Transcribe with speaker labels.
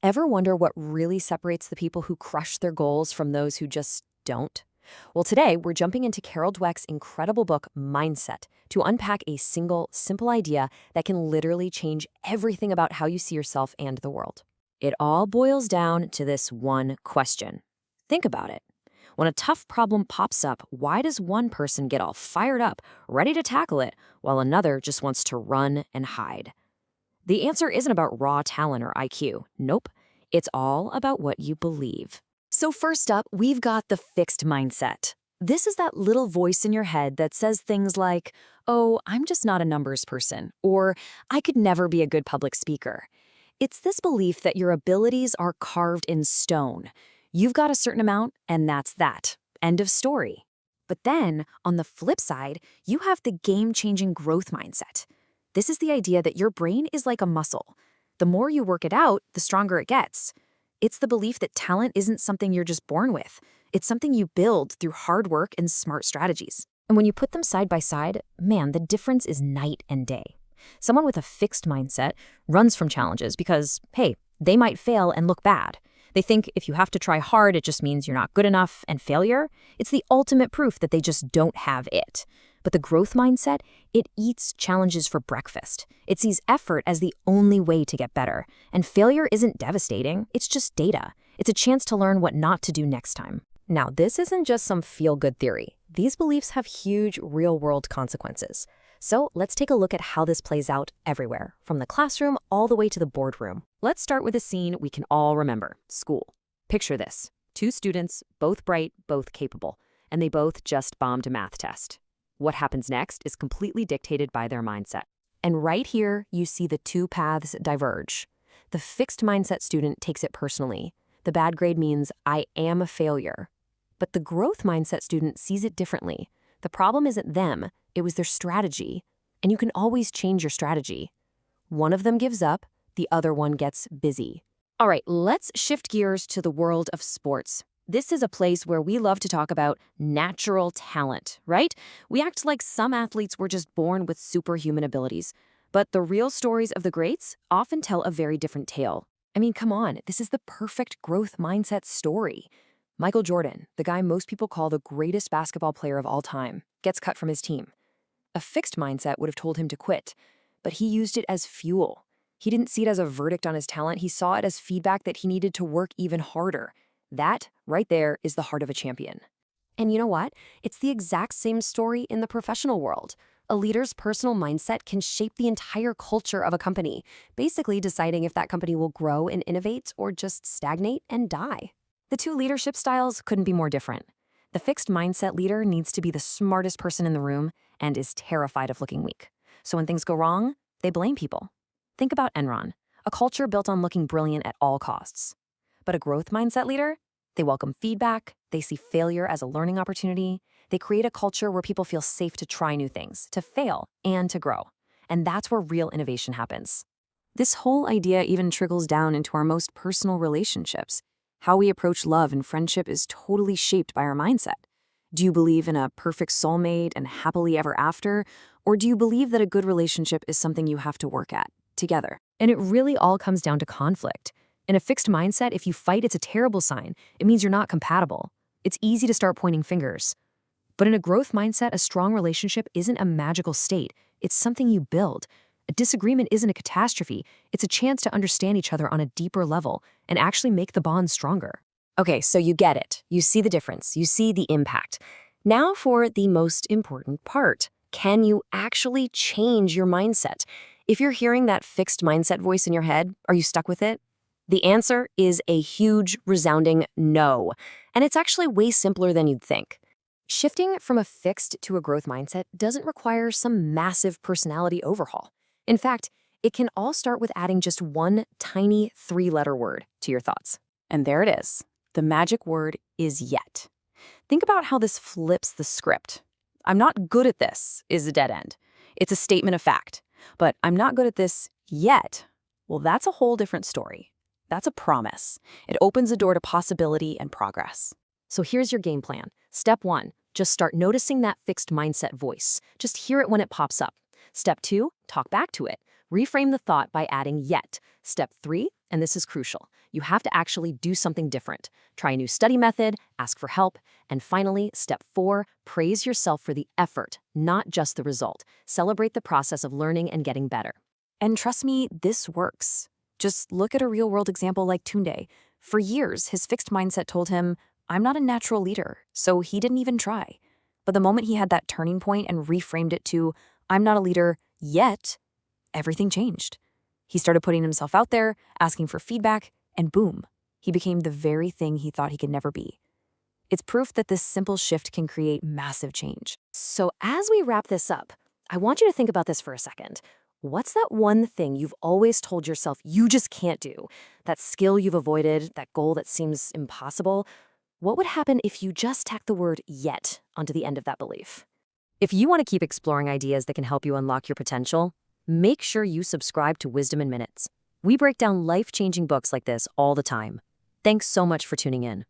Speaker 1: Ever wonder what really separates the people who crush their goals from those who just don't? Well, today we're jumping into Carol Dweck's incredible book, Mindset, to unpack a single, simple idea that can literally change everything about how you see yourself and the world. It all boils down to this one question. Think about it. When a tough problem pops up, why does one person get all fired up, ready to tackle it, while another just wants to run and hide? The answer isn't about raw talent or IQ. Nope. It's all about what you believe. So first up, we've got the fixed mindset. This is that little voice in your head that says things like, oh, I'm just not a numbers person, or I could never be a good public speaker. It's this belief that your abilities are carved in stone. You've got a certain amount, and that's that. End of story. But then, on the flip side, you have the game-changing growth mindset. This is the idea that your brain is like a muscle. The more you work it out, the stronger it gets. It's the belief that talent isn't something you're just born with. It's something you build through hard work and smart strategies. And when you put them side by side, man, the difference is night and day. Someone with a fixed mindset runs from challenges because, hey, they might fail and look bad. They think if you have to try hard, it just means you're not good enough, and failure, it's the ultimate proof that they just don't have it. But the growth mindset, it eats challenges for breakfast. It sees effort as the only way to get better. And failure isn't devastating, it's just data. It's a chance to learn what not to do next time. Now, this isn't just some feel-good theory. These beliefs have huge real-world consequences. So let's take a look at how this plays out everywhere, from the classroom all the way to the boardroom. Let's start with a scene we can all remember, school. Picture this. Two students, both bright, both capable, and they both just bombed a math test. What happens next is completely dictated by their mindset. And right here, you see the two paths diverge. The fixed mindset student takes it personally. The bad grade means, I am a failure. But the growth mindset student sees it differently. The problem isn't them, it was their strategy. And you can always change your strategy. One of them gives up, the other one gets busy. All right, let's shift gears to the world of sports. This is a place where we love to talk about natural talent, right? We act like some athletes were just born with superhuman abilities. But the real stories of the greats often tell a very different tale. I mean, come on, this is the perfect growth mindset story. Michael Jordan, the guy most people call the greatest basketball player of all time, gets cut from his team. A fixed mindset would have told him to quit, but he used it as fuel. He didn't see it as a verdict on his talent, he saw it as feedback that he needed to work even harder. That, right there, is the heart of a champion. And you know what? It's the exact same story in the professional world. A leader's personal mindset can shape the entire culture of a company, basically deciding if that company will grow and innovate or just stagnate and die. The two leadership styles couldn't be more different. The fixed mindset leader needs to be the smartest person in the room and is terrified of looking weak. So when things go wrong, they blame people. Think about Enron, a culture built on looking brilliant at all costs. But a growth mindset leader, they welcome feedback, they see failure as a learning opportunity, they create a culture where people feel safe to try new things, to fail, and to grow. And that's where real innovation happens. This whole idea even trickles down into our most personal relationships. How we approach love and friendship is totally shaped by our mindset. Do you believe in a perfect soulmate and happily ever after? Or do you believe that a good relationship is something you have to work at, together? And it really all comes down to conflict. In a fixed mindset, if you fight, it's a terrible sign. It means you're not compatible. It's easy to start pointing fingers. But in a growth mindset, a strong relationship isn't a magical state. It's something you build. A disagreement isn't a catastrophe. It's a chance to understand each other on a deeper level and actually make the bond stronger. Okay, so you get it. You see the difference. You see the impact. Now for the most important part. Can you actually change your mindset? If you're hearing that fixed mindset voice in your head, are you stuck with it? The answer is a huge, resounding no. And it's actually way simpler than you'd think. Shifting from a fixed to a growth mindset doesn't require some massive personality overhaul. In fact, it can all start with adding just one tiny 3-letter word to your thoughts. And there it is. The magic word is yet. Think about how this flips the script. I'm not good at this is a dead end. It's a statement of fact. But I'm not good at this yet. Well, that's a whole different story. That's a promise. It opens a door to possibility and progress. So here's your game plan. Step 1, just start noticing that fixed mindset voice. Just hear it when it pops up. Step 2, talk back to it. Reframe the thought by adding yet. Step 3, And this is crucial. You have to actually do something different. Try a new study method, ask for help, and finally, step 4, praise yourself for the effort, not just the result. Celebrate the process of learning and getting better.
Speaker 2: And trust me, this works. Just look at a real-world example like Tunde. For years, his fixed mindset told him, I'm not a natural leader, so he didn't even try. But the moment he had that turning point and reframed it to, I'm not a leader yet, everything changed. He started putting himself out there, asking for feedback, and boom, he became the very thing he thought he could never be. It's proof that this simple shift can create massive change.
Speaker 1: So as we wrap this up, I want you to think about this for a second. What's that one thing you've always told yourself you just can't do? That skill you've avoided, that goal that seems impossible? What would happen if you just tack the word yet onto the end of that belief? If you want to keep exploring ideas that can help you unlock your potential, make sure you subscribe to Wisdom in Minutes. We break down life-changing books like this all the time. Thanks so much for tuning in.